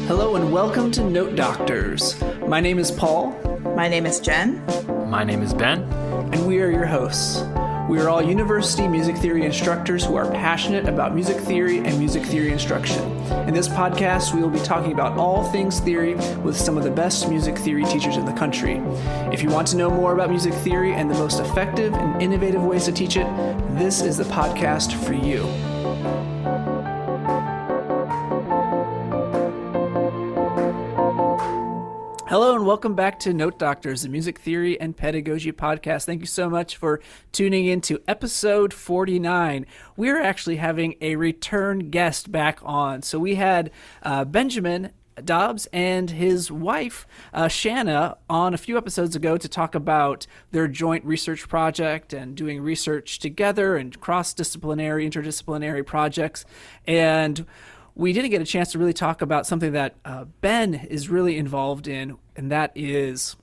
Hello and welcome to Note Doctors. My name is Paul. My name is Jenn. My name is Ben. And we are your hosts. We are all university music theory instructors who are passionate about music theory and music theory instruction. In this podcast, we will be talking about all things theory with some of the best music theory teachers in the country. If you want to know more about music theory and the most effective and innovative ways to teach it, this is the podcast for you. Hello and welcome back to Note Doctors, the music theory and pedagogy podcast. Thank you so much for tuning in to episode 49. We're actually having a return guest back on. So we had Benjamin Dobbs and his wife, Shanna, on a few episodes ago to talk about their joint research project and doing research together and cross-disciplinary, interdisciplinary projects. And we didn't get a chance to really talk about something that Ben is really involved in, and that is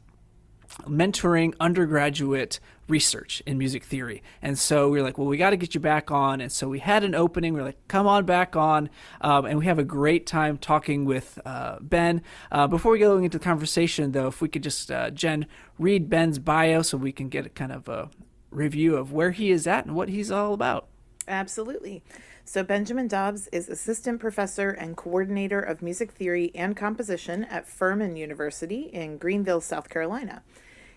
mentoring undergraduate research in music theory. And so we were like, well, we got to get you back on. And so we had an opening. We were like, come on back on. And we have a great time talking with Ben. Before we go into the conversation, though, if we could just, Jen, read Ben's bio so we can get a kind of a review of where he is at and what he's all about. Absolutely. So Benjamin Dobbs is assistant professor and coordinator of music theory and composition at Furman University in Greenville, South Carolina.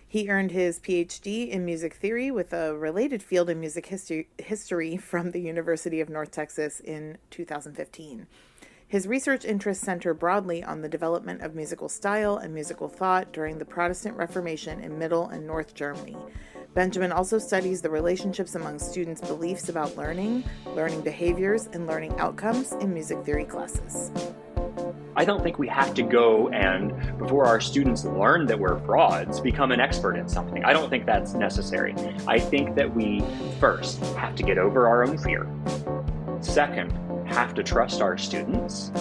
He earned his PhD in music theory with a related field in music history from the University of North Texas in 2015. His research interests center broadly on the development of musical style and musical thought during the Protestant Reformation in Middle and North Germany. Benjamin also studies the relationships among students' beliefs about learning behaviors, and learning outcomes in music theory classes. I don't think we have to go and, before our students learn that we're frauds, become an expert in something. I don't think that's necessary. I think that we, first, have to get over our own fear. Second, have to trust our students.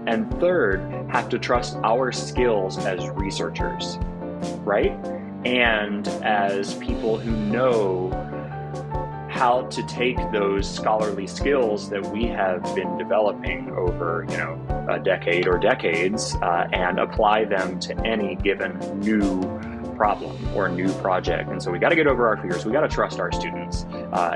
And third, have to trust our skills as researchers, right? And as people who know how to take those scholarly skills that we have been developing over, a decade or decades, and apply them to any given new problem or new project. And so we got to get over our fears. We got to trust our students,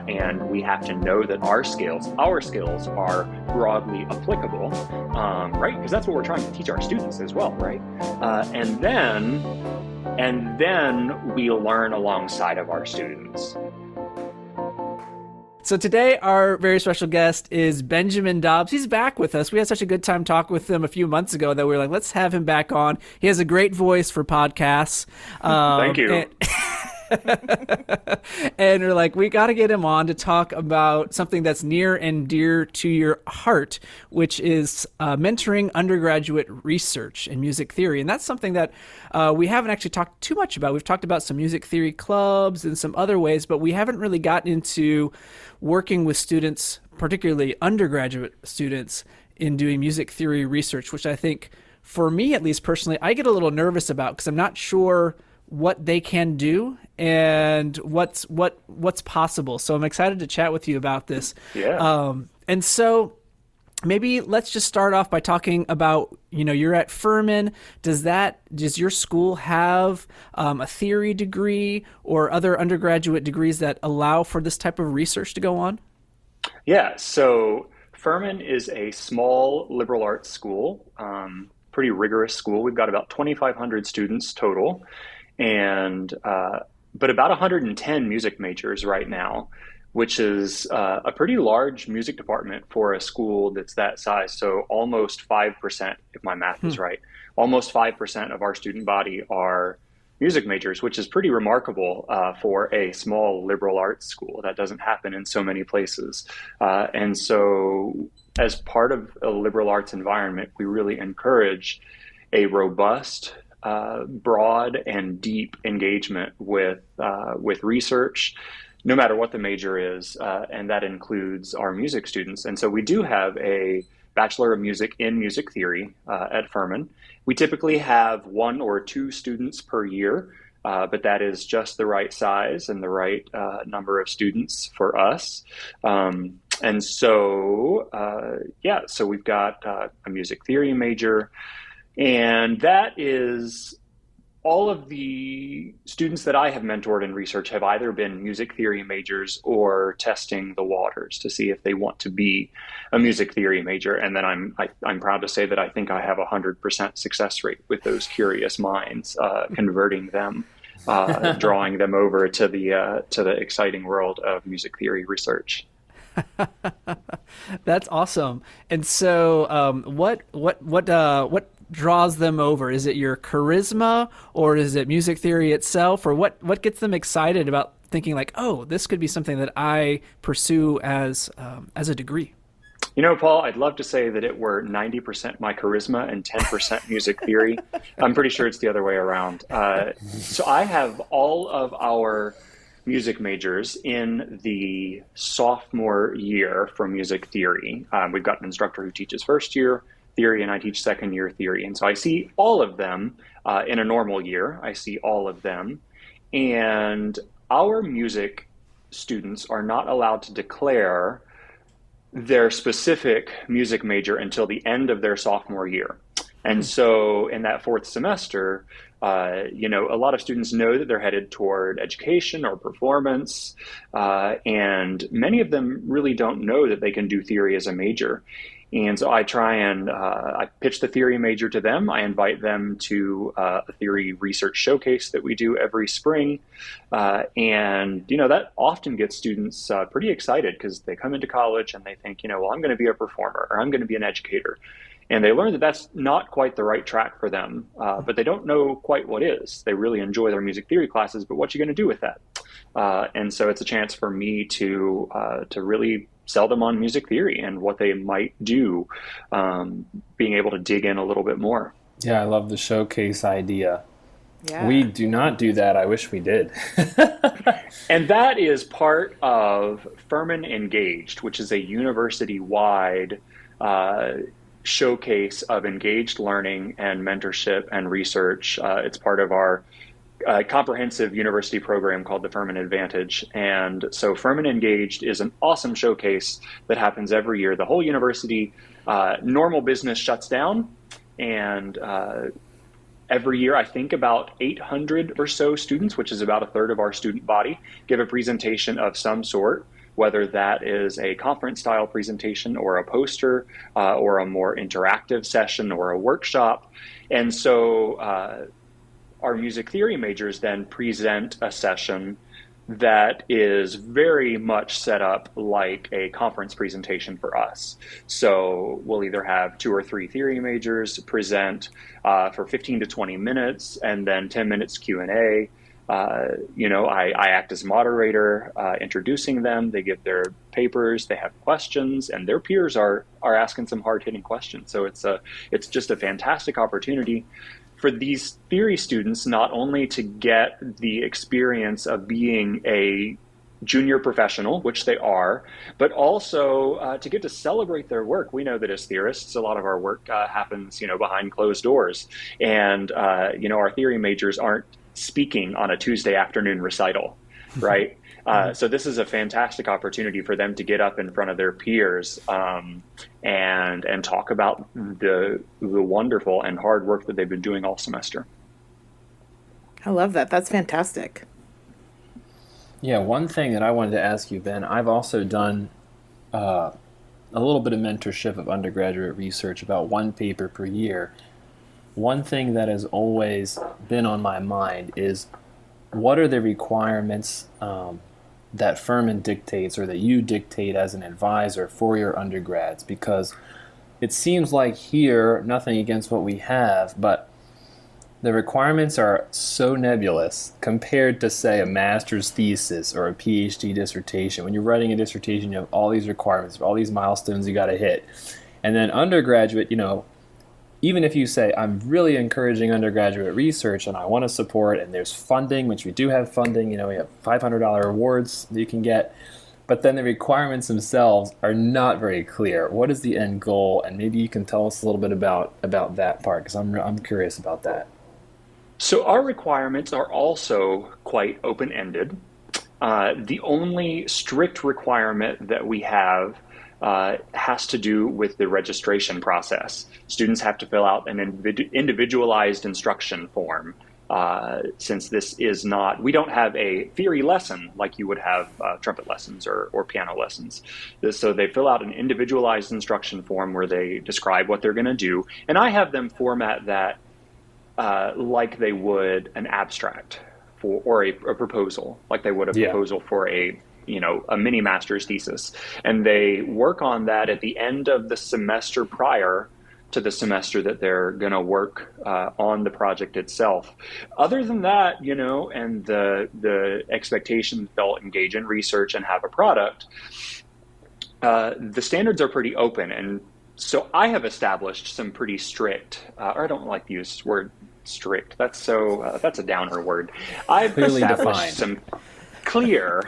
and we have to know that our skills are broadly applicable, right? Because that's what we're trying to teach our students as well, right? And then we learn alongside of our students. So today, our very special guest is Benjamin Dobbs. He's back with us. We had such a good time talking with him a few months ago that we were like, let's have him back on. He has a great voice for podcasts. Thank you. And we're like, we got to get him on to talk about something that's near and dear to your heart, which is mentoring undergraduate research in music theory. And that's something that we haven't actually talked too much about. We've talked about some music theory clubs and some other ways, but we haven't really gotten into working with students, particularly undergraduate students, in doing music theory research, which I think, for me at least personally, I get a little nervous about because I'm not sure what they can do and what's possible. So I'm excited to chat with you about this. Yeah. And so maybe let's just start off by talking about, you're at Furman. Does your school have a theory degree or other undergraduate degrees that allow for this type of research to go on? Yeah. So Furman is a small liberal arts school, pretty rigorous school. We've got about 2,500 students total. And but about 110 music majors right now, which is a pretty large music department for a school that's that size. So almost 5%, if my math is right, almost 5% of our student body are music majors, which is pretty remarkable for a small liberal arts school. That doesn't happen in so many places. And so as part of a liberal arts environment, we really encourage a robust, broad and deep engagement with research, no matter what the major is, and that includes our music students. And so we do have a Bachelor of Music in Music Theory at Furman. We typically have 1 or 2 students per year, but that is just the right size and the right number of students for us. And so, so we've got a music theory major. And that is all of the students that I have mentored in research have either been music theory majors or testing the waters to see if they want to be a music theory major. And then I'm proud to say that I think I have 100% success rate with those curious minds, converting them, drawing them over to the exciting world of music theory research. That's awesome. And so, what draws them over? Is it your charisma, or is it music theory itself, or what gets them excited about thinking like, oh, this could be something that I pursue as a degree? You know, Paul, I'd love to say that it were 90% my charisma and 10% music theory. I'm pretty sure it's the other way around. So I have all of our music majors in the sophomore year for music theory. We've got an instructor who teaches first year theory, and I teach second year theory. And so I see all of them in a normal year. I see all of them. And our music students are not allowed to declare their specific music major until the end of their sophomore year. And so in that fourth semester, a lot of students know that they're headed toward education or performance, and many of them really don't know that they can do theory as a major. And so I try and I pitch the theory major to them. I invite them to a theory research showcase that we do every spring. And that often gets students pretty excited because they come into college and they think, well, I'm going to be a performer or I'm going to be an educator. And they learn that that's not quite the right track for them, but they don't know quite what is. They really enjoy their music theory classes, but what you going to do with that? And so it's a chance for me to really sell them on music theory and what they might do, being able to dig in a little bit more. Yeah, I love the showcase idea. Yeah. We do not do that. I wish we did. And that is part of Furman Engaged, which is a university-wide showcase of engaged learning and mentorship and research. It's part of our comprehensive university program called the Furman Advantage. And so Furman Engaged is an awesome showcase that happens every year. The whole university, normal business shuts down, and every year I think about 800 or so students, which is about a third of our student body, give a presentation of some sort, whether that is a conference style presentation or a poster or a more interactive session or a workshop. And so our music theory majors then present a session that is very much set up like a conference presentation for us. So we'll either have 2 or 3 theory majors present for 15 to 20 minutes and then 10 minutes Q&A. I act as moderator, introducing them. They give their papers, they have questions, and their peers are asking some hard-hitting questions. So it's just a fantastic opportunity for these theory students not only to get the experience of being a junior professional, which they are, but also to get to celebrate their work. We know that as theorists, a lot of our work happens, behind closed doors. And, our theory majors aren't speaking on a Tuesday afternoon recital, right? So this is a fantastic opportunity for them to get up in front of their peers and talk about the wonderful and hard work that they've been doing all semester. I love that. That's fantastic. Yeah, one thing that I wanted to ask you, Ben, I've also done a little bit of mentorship of undergraduate research, about 1 paper per year. One thing that has always been on my mind is, what are the requirements that Furman dictates or that you dictate as an advisor for your undergrads? Because it seems like here, nothing against what we have, but the requirements are so nebulous compared to, say, a master's thesis or a PhD dissertation. When you're writing a dissertation, you have all these requirements, all these milestones you got to hit. And then undergraduate, even if you say, I'm really encouraging undergraduate research and I want to support, and there's funding, which we do have funding, we have $500 awards that you can get, but then the requirements themselves are not very clear. What is the end goal? And maybe you can tell us a little bit about that part, because I'm curious about that. So our requirements are also quite open-ended. The only strict requirement that we have has to do with the registration process. Students have to fill out an individualized instruction form. Since this is not, we don't have a theory lesson like you would have trumpet lessons or piano lessons. So they fill out an individualized instruction form where they describe what they're going to do. And I have them format that like they would an abstract or a proposal, like they would a proposal for a mini master's thesis. And they work on that at the end of the semester prior to the semester that they're going to work on the project itself. Other than that, and the expectation that they'll engage in research and have a product, the standards are pretty open. And so I have established some pretty strict, or I don't like to use the word strict. That's a downer word. I've clearly established defined. clear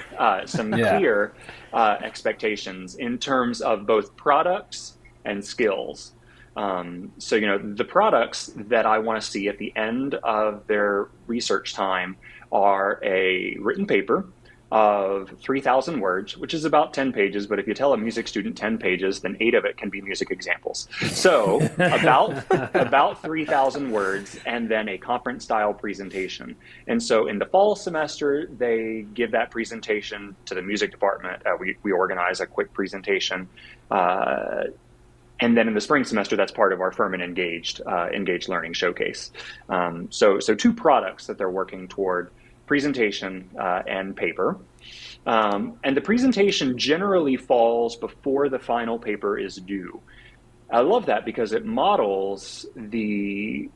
expectations in terms of both products and skills. So the products that I want to see at the end of their research time are a written paper of 3,000 words, which is about 10 pages. But if you tell a music student 10 pages, then 8 of it can be music examples. So about 3,000 words, and then a conference style presentation. And so in the fall semester, they give that presentation to the music department. We organize a quick presentation. And then in the spring semester, that's part of our Furman Engaged Learning Showcase. So 2 products that they're working toward: presentation and paper. And the presentation generally falls before the final paper is due. I love that because it models the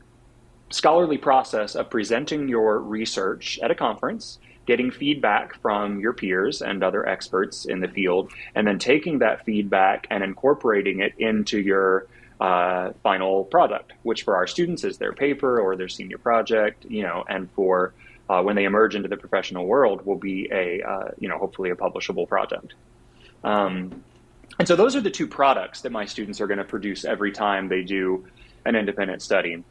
scholarly process of presenting your research at a conference, getting feedback from your peers and other experts in the field, and then taking that feedback and incorporating it into your final product, which for our students is their paper or their senior project, and for when they emerge into the professional world will be hopefully a publishable project. And so those are the 2 products that my students are going to produce every time they do an independent study.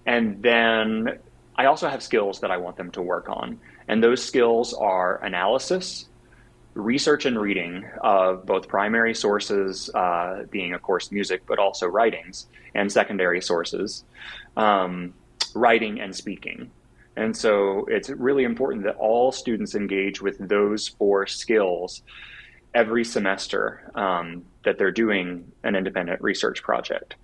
And then I also have skills that I want them to work on. And those skills are analysis, research and reading of both primary sources, being, of course, music, but also writings, and secondary sources, writing and speaking. And so it's really important that all students engage with those 4 skills every semester that they're doing an independent research project.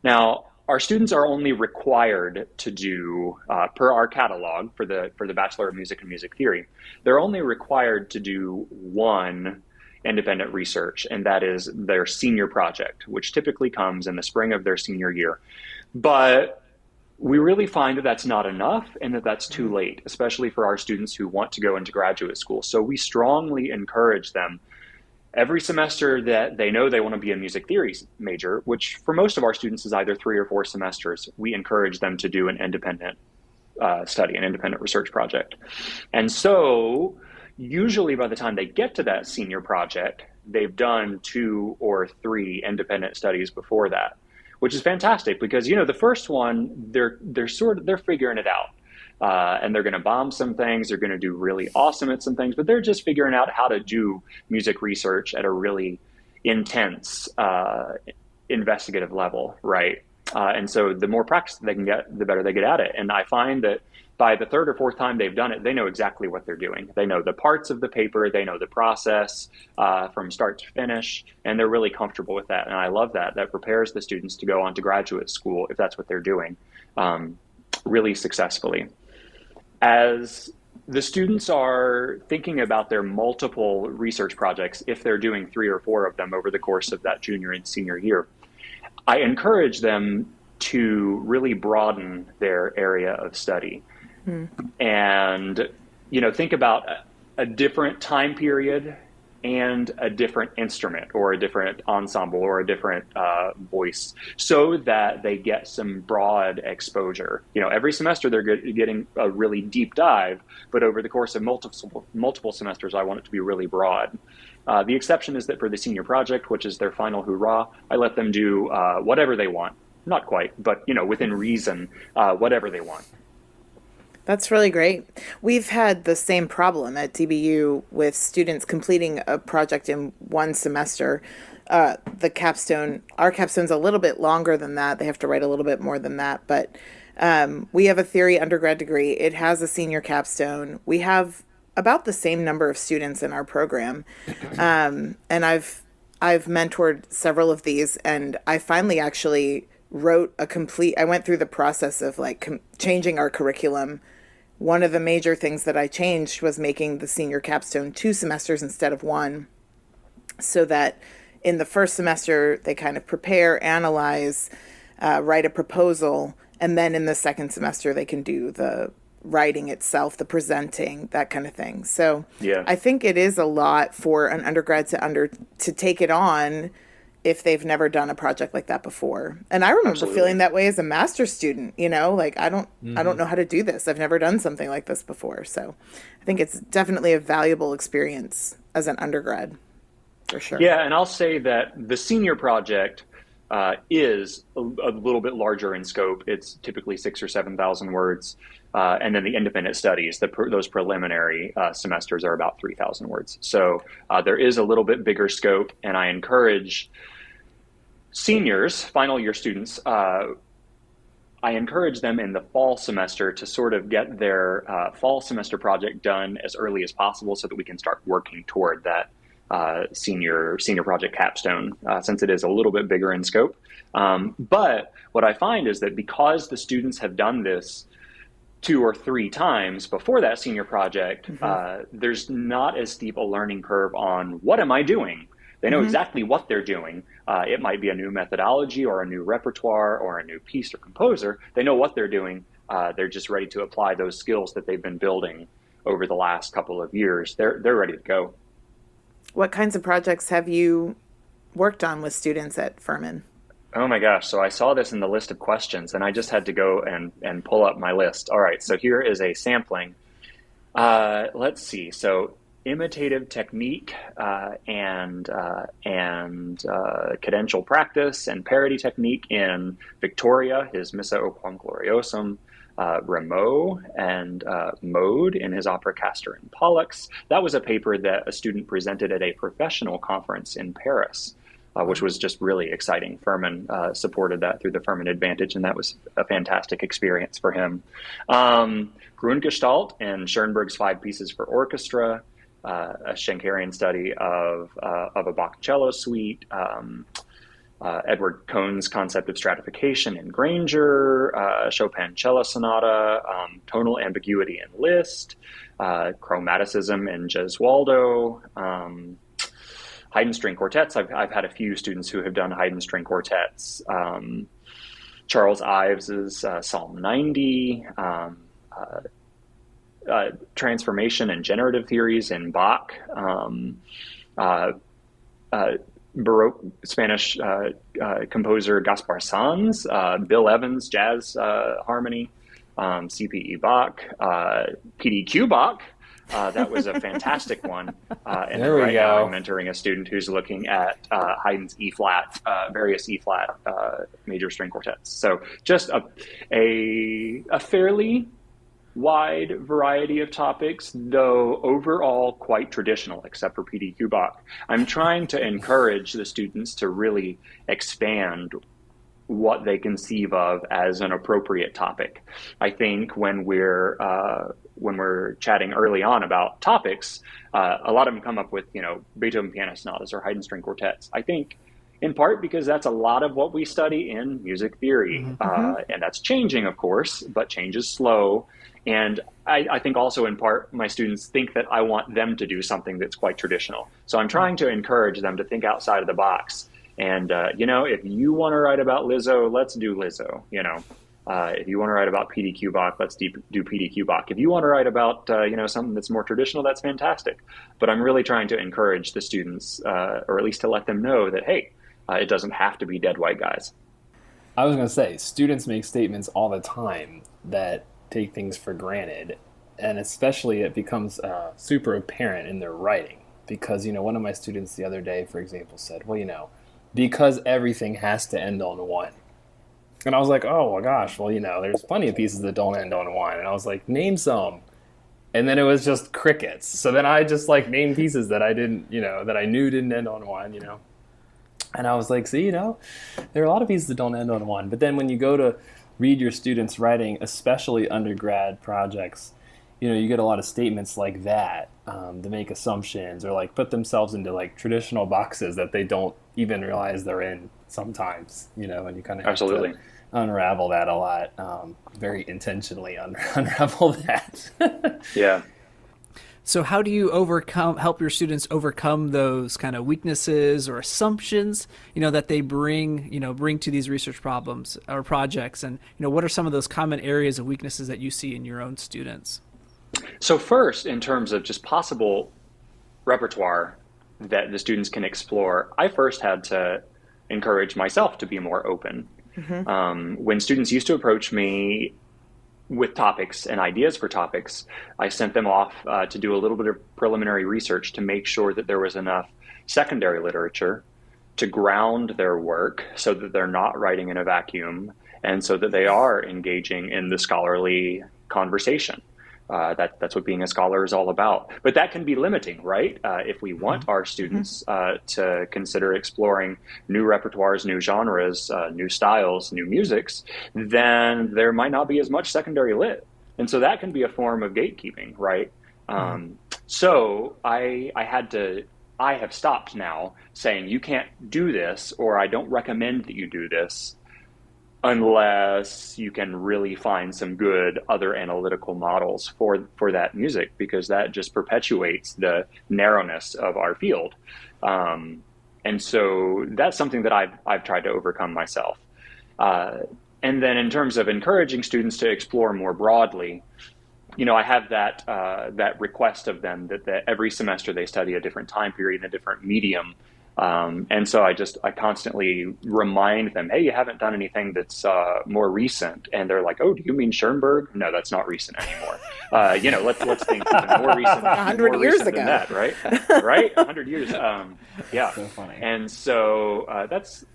Now, our students are only required to do, per our catalog for the Bachelor of Music and Music Theory, they're only required to do 1 independent research, and that is their senior project, which typically comes in the spring of their senior year. But we really find that that's not enough and that that's too late, especially for our students who want to go into graduate school. So we strongly encourage them every semester that they know they want to be a music theory major, which for most of our students is either 3 or 4 semesters, we encourage them to do an independent study, an independent research project. And so usually by the time they get to that senior project, they've done 2 or 3 independent studies before that, which is fantastic because, the first one, they're figuring it out. And they're going to bomb some things. They're going to do really awesome at some things, but they're just figuring out how to do music research at a really intense, investigative level, right? And so the more practice they can get, the better they get at it. And I find that by the 3rd or 4th time they've done it, they know exactly what they're doing. They know the parts of the paper, they know the process from start to finish, and they're really comfortable with that. And I love that. That prepares the students to go on to graduate school, if that's what they're doing, really successfully. As the students are thinking about their multiple research projects, if they're doing 3 or 4 of them over the course of that junior and senior year, I encourage them to really broaden their area of study. And, think about a different time period and a different instrument or a different ensemble or a different voice so that they get some broad exposure. Every semester they're getting a really deep dive, but over the course of multiple semesters, I want it to be really broad. The exception is that for the senior project, which is their final hurrah, I let them do whatever they want. Not quite, but, within reason, whatever they want. That's really great. We've had the same problem at DBU with students completing a project in one semester. Our capstone's a little bit longer than that. They have to write a little bit more than that. But we have a theory undergrad degree. It has a senior capstone. We have about the same number of students in our program. And I've mentored several of these, and I finally actually I went through the process of like changing our curriculum. One of the major things that I changed was making the senior capstone 2 semesters instead of 1, so that in the first semester they kind of prepare, analyze, write a proposal, and then in the second semester they can do the writing itself, the presenting, that kind of thing. So Yeah. I think it is a lot for an undergrad to take it on if they've never done a project like that before. And I remember Absolutely. feeling that way as a master's student, like I don't know how to do this. I've never done something like this before. So I think it's definitely a valuable experience as an undergrad, for sure. Yeah, and I'll say that the senior project is a little bit larger in scope. It's typically 6,000 or 7,000 words. And then the independent studies, those preliminary semesters are about 3,000 words. So there is a little bit bigger scope, and I encourage seniors, final year students, I encourage them in the fall semester to sort of get their fall semester project done as early as possible so that we can start working toward that senior project capstone, since it is a little bit bigger in scope. But what I find is that because the students have done this 2 or 3 times before that senior project, there's not as steep a learning curve on what am I doing. They know exactly what they're doing. It might be a new methodology or a new repertoire or a new piece or composer. They know what they're doing. They're just ready to apply those skills that they've been building over the last couple of years. They're ready to go. What kinds of projects have you worked on with students at Furman? Oh my gosh. So I saw this in the list of questions and I just had to go and pull up my list. All right. So here is a sampling. Let's see. So imitative technique and cadential practice and parody technique in Victoria, his Missa Oquam Gloriosum, Rameau and Mode in his opera Castor and Pollux. That was a paper that a student presented at a professional conference in Paris, which was just really exciting. Furman supported that through the Furman Advantage, and that was a fantastic experience for him. Grundgestalt and Schoenberg's 5 Pieces for Orchestra, a Schenkerian study of a Bach cello suite, Edward Cohn's concept of stratification in Granger, Chopin cello sonata, tonal ambiguity in Liszt, chromaticism in Gesualdo, Haydn string quartets. I've had a few students who have done Haydn string quartets. Charles Ives's Psalm 90, transformation and generative theories in Bach, Baroque Spanish composer Gaspar Sanz, Bill Evans jazz harmony, CPE Bach, PDQ Bach. That was a fantastic one. And There we right now go. I'm mentoring a student who's looking at Haydn's E-flat, various E-flat major string quartets. So just a fairly wide variety of topics, though overall quite traditional, except for PDQ Bach. I'm trying to encourage the students to really expand what they conceive of as an appropriate topic. I think when we're chatting early on about topics, a lot of them come up with, Beethoven piano sonatas or Haydn string quartets. I think in part because that's a lot of what we study in music theory. And that's changing, of course, but change is slow. And I think also in part, my students think that I want them to do something that's quite traditional. So I'm trying to encourage them to think outside of the box. And, if you want to write about Lizzo, let's do Lizzo. If you want to write about PDQ Bach, let's do PDQ Bach. If you want to write about, something that's more traditional, that's fantastic. But I'm really trying to encourage the students, or at least to let them know that, hey, it doesn't have to be dead white guys. I was going to say, students make statements all the time that take things for granted, and especially it becomes super apparent in their writing. Because, one of my students the other day, for example, said, well, because everything has to end on 1. And I was like, oh my gosh, well, there's plenty of pieces that don't end on one. And I was like, name some. And then it was just crickets. So then I just like named pieces that I didn't, that I knew didn't end on one, And I was like, see, there are a lot of pieces that don't end on one. But then when you go to read your students writing, especially undergrad projects, you get a lot of statements like that, to make assumptions or like put themselves into like traditional boxes that they don't even realize they're in sometimes, and you kind of have Absolutely. to unravel that a lot, very intentionally unravel that. Yeah. So how do you help your students overcome those kind of weaknesses or assumptions, that they bring to these research problems or projects? And, what are some of those common areas of weaknesses that you see in your own students? So first, in terms of just possible repertoire that the students can explore, I first had to encourage myself to be more open. When students used to approach me with topics and ideas for topics, I sent them off to do a little bit of preliminary research to make sure that there was enough secondary literature to ground their work so that they're not writing in a vacuum and so that they are engaging in the scholarly conversation. That's what being a scholar is all about. But that can be limiting, right? If we want our students to consider exploring new repertoires, new genres, new styles, new musics, then there might not be as much secondary lit. And so that can be a form of gatekeeping, right? So I have stopped now saying you can't do this, or I don't recommend that you do this, unless you can really find some good other analytical models for that music, because that just perpetuates the narrowness of our field. And so that's something that I've tried to overcome myself. And then in terms of encouraging students to explore more broadly, I have that request of them that every semester they study a different time period and a different medium. And so I constantly remind them, hey, you haven't done anything that's more recent. And they're like, oh, do you mean Schoenberg? No, that's not recent anymore. Let's think even more recent. 100 years ago. Than that, right? Right? 100 years. Yeah. So funny. And so that's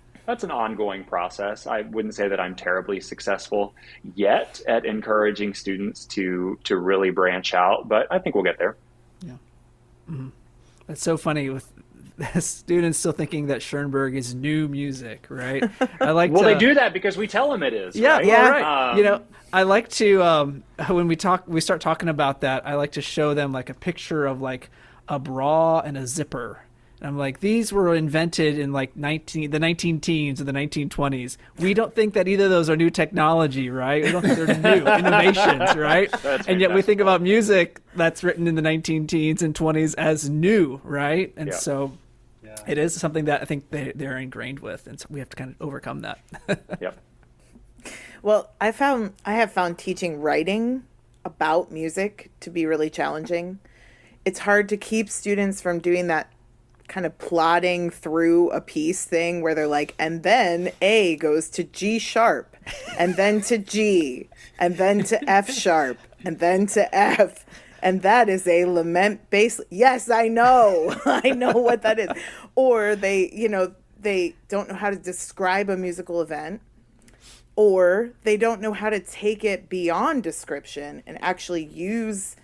an ongoing process. I wouldn't say that I'm terribly successful yet at encouraging students to really branch out, but I think we'll get there. Yeah. Mm-hmm. That's so funny with students still thinking that Schoenberg is new music, right? I like they do that because we tell them it is. Yeah, right? Yeah. Right. I like to when we start talking about that, I like to show them like a picture of like a bra and a zipper. And I'm like, these were invented in like the 19 teens or the 1920s. We don't think that either of those are new technology, right? We don't think they're new innovations, right? And yet we think about music that's written in the 19 teens and 20s as new, right? And so it is something that I think they're ingrained with, and so we have to kind of overcome that. Yep. Well, I have found teaching writing about music to be really challenging. It's hard to keep students from doing that kind of plodding through a piece thing where they're like, and then A goes to G sharp, and then to G, and then to F sharp, and then to F. And that is a lament bass. Yes, I know. I know what that is. Or they don't know how to describe a musical event, or they don't know how to take it beyond description and actually use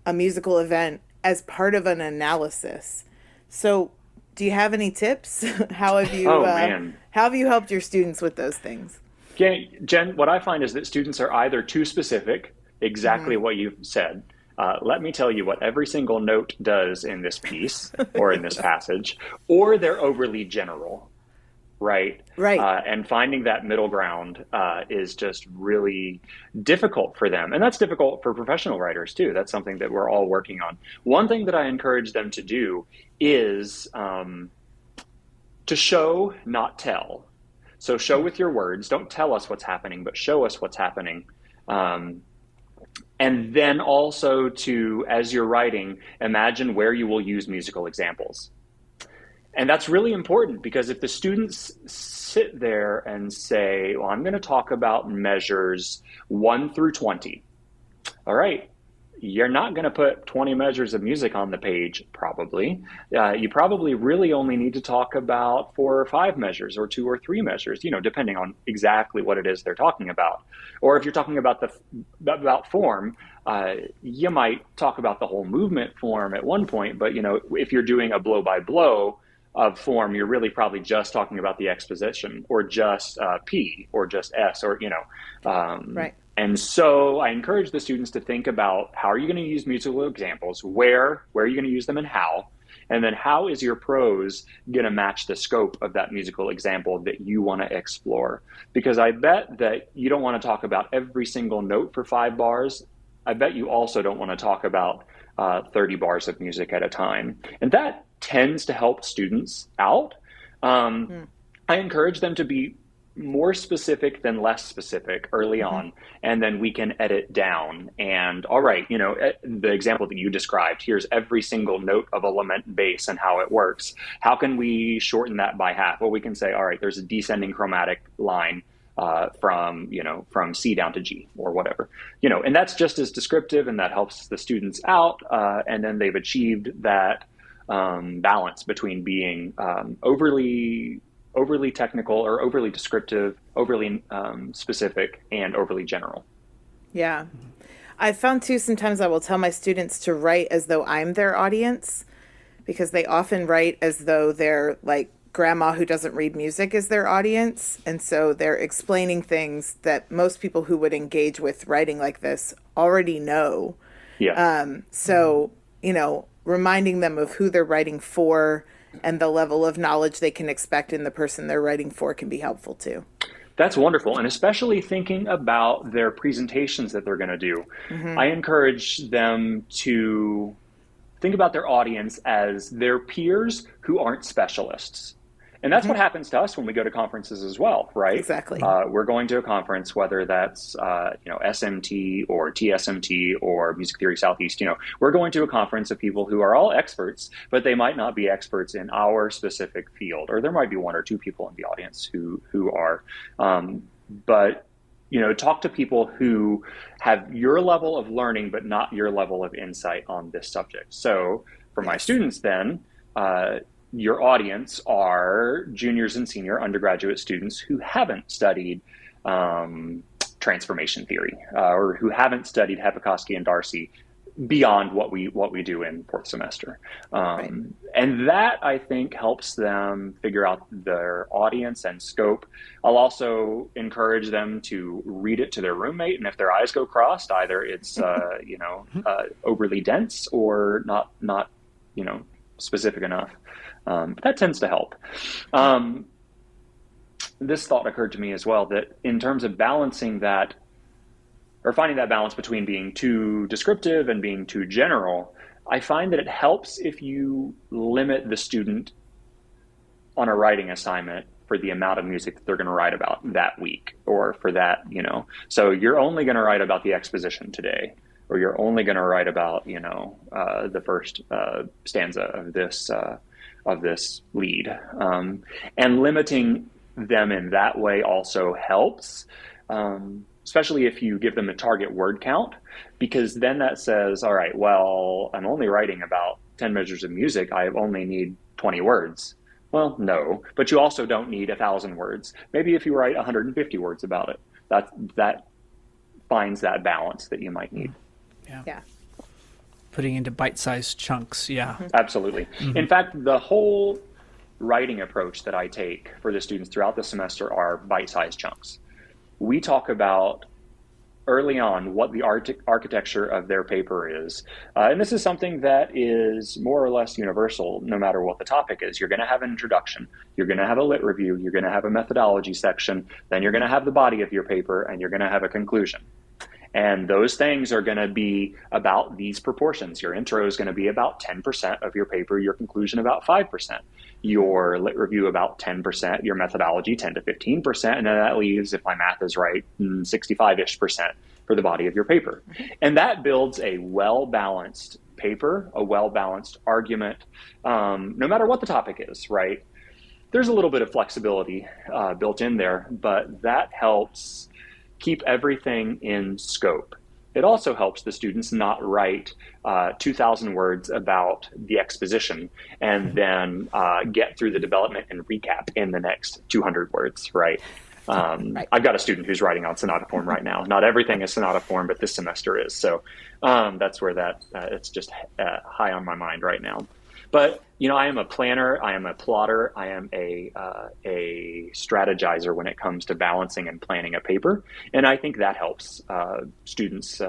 a musical event as part of an analysis. So do you have any tips? How have you how have you helped your students with those things? Yeah, Jen, what I find is that students are either too specific, exactly what you've said. Let me tell you what every single note does in this piece or in this passage, or they're overly general, right? Right. And finding that middle ground is just really difficult for them. And that's difficult for professional writers too. That's something that we're all working on. One thing that I encourage them to do is to show, not tell. So show with your words. Don't tell us what's happening, but show us what's happening. And then also to, as you're writing, imagine where you will use musical examples. And that's really important, because if the students sit there and say, well, I'm going to talk about measures 1 through 20. All right. you're not going to put 20 measures of music on the page, probably. You probably really only need to talk about 4 or 5 measures or 2 or 3 measures, depending on exactly what it is they're talking about. Or if you're talking about form, you might talk about the whole movement form at one point, but if you're doing a blow by blow of form, you're really probably just talking about the exposition, or just P, or just S, or Right. And so I encourage the students to think about, how are you going to use musical examples, where are you going to use them, and how? And then how is your prose going to match the scope of that musical example that you want to explore? Because I bet that you don't want to talk about every single note for 5 bars. I bet you also don't want to talk about 30 bars of music at a time. And that tends to help students out. I encourage them to be more specific than less specific early on, and then we can edit down. And all right, the example that you described, here's every single note of a lament bass and how it works. How can we shorten that by half? Well, we can say, all right, there's a descending chromatic line from C down to G, or whatever, and that's just as descriptive, and that helps the students out. And then they've achieved that balance between being overly technical or overly descriptive, overly specific, and overly general. Yeah. I found too, sometimes I will tell my students to write as though I'm their audience, because they often write as though they're like grandma who doesn't read music is their audience. And so they're explaining things that most people who would engage with writing like this already know. Yeah. So, reminding them of who they're writing for and the level of knowledge they can expect in the person they're writing for can be helpful too. That's wonderful. And especially thinking about their presentations that they're going to do. I encourage them to think about their audience as their peers who aren't specialists. And that's what happens to us when we go to conferences as well, right? Exactly. We're going to a conference, whether that's SMT or TSMT or Music Theory Southeast. We're going to a conference of people who are all experts, but they might not be experts in our specific field, or there might be 1 or 2 people in the audience who are. But talk to people who have your level of learning, but not your level of insight on this subject. So for my students, then. Your audience are juniors and senior undergraduate students who haven't studied transformation theory, or who haven't studied Hepikoski and Darcy beyond what we do in 4th semester. Right. And that, I think, helps them figure out their audience and scope. I'll also encourage them to read it to their roommate, and if their eyes go crossed, either it's overly dense or not specific enough. But that tends to help. This thought occurred to me as well, that in terms of balancing that, or finding that balance between being too descriptive and being too general, I find that it helps if you limit the student on a writing assignment for the amount of music that they're going to write about that week, or for that, so you're only going to write about the exposition today, or you're only going to write about, the first stanza of this lead. And limiting them in that way also helps, especially if you give them a target word count, because then that says, all right, well, I'm only writing about 10 measures of music. I only need 20 words. Well, no, but you also don't need 1,000 words. Maybe if you write 150 words about it, that finds that balance that you might need. Yeah. Putting into bite-sized chunks. Yeah. Absolutely. In fact, the whole writing approach that I take for the students throughout the semester are bite-sized chunks. We talk about early on what the architecture of their paper is. And this is something that is more or less universal, no matter what the topic is. You're going to have an introduction, you're going to have a lit review, you're going to have a methodology section, then you're going to have the body of your paper, and you're going to have a conclusion. And those things are going to be about these proportions. Your intro is going to be about 10% of your paper, your conclusion about 5%, your lit review about 10%, your methodology 10 to 15%, and then that leaves, if my math is right, 65-ish% for the body of your paper. And that builds a well-balanced paper, a well-balanced argument, no matter what the topic is, right? There's a little bit of flexibility built in there, but that helps keep everything in scope. it also helps the students not write 2,000 words about the exposition and then get through the development and recap in the next 200 words, right? Right. I've got a student who's writing on sonata form right now. Not everything is sonata form, but this semester is. So that's where it's just high on my mind right now. But, I am a planner, I am a plotter, I am a strategizer when it comes to balancing and planning a paper. And I think that helps students,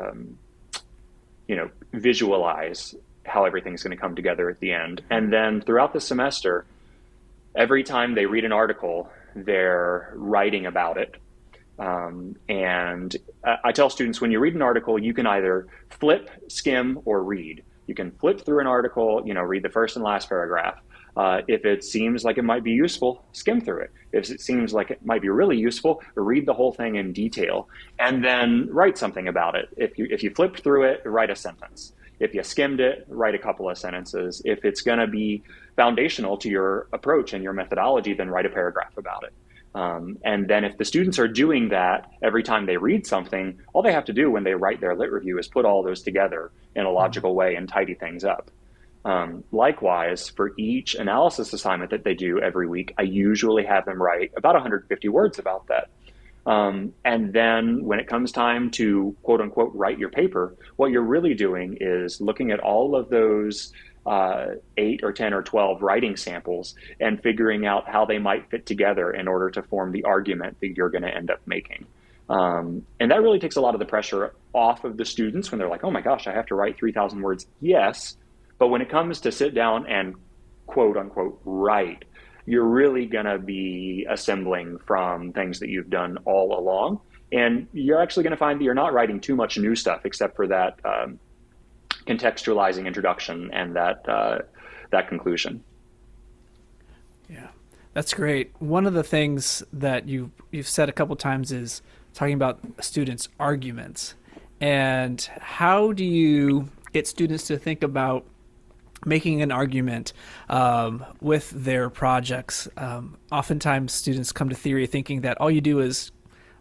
visualize how everything's going to come together at the end. And then throughout the semester, every time they read an article, they're writing about it. And I tell students, when you read an article, you can either flip, skim, or read. You can flip through an article, read the first and last paragraph. If it seems like it might be useful, skim through it. If it seems like it might be really useful, read the whole thing in detail and then write something about it. If you flipped through it, write a sentence. If you skimmed it, write a couple of sentences. If it's going to be foundational to your approach and your methodology, then write a paragraph about it. And then if the students are doing that every time they read something, all they have to do when they write their lit review is put all those together in a logical way and tidy things up. Likewise, for each analysis assignment that they do every week, I usually have them write about 150 words about that. And then when it comes time to quote unquote write your paper, what you're really doing is looking at all of those 8 or 10 or 12 writing samples and figuring out how they might fit together in order to form the argument that you're going to end up making. And that really takes a lot of the pressure off of the students when they're like, oh my gosh, I have to write 3,000 words. Yes. But when it comes to sit down and quote unquote write, you're really going to be assembling from things that you've done all along. And you're actually going to find that you're not writing too much new stuff except for that contextualizing introduction and that conclusion. Yeah, that's great. One of the things that you've said a couple times is talking about students' arguments. And how do you get students to think about making an argument with their projects? Oftentimes students come to theory thinking that all you do is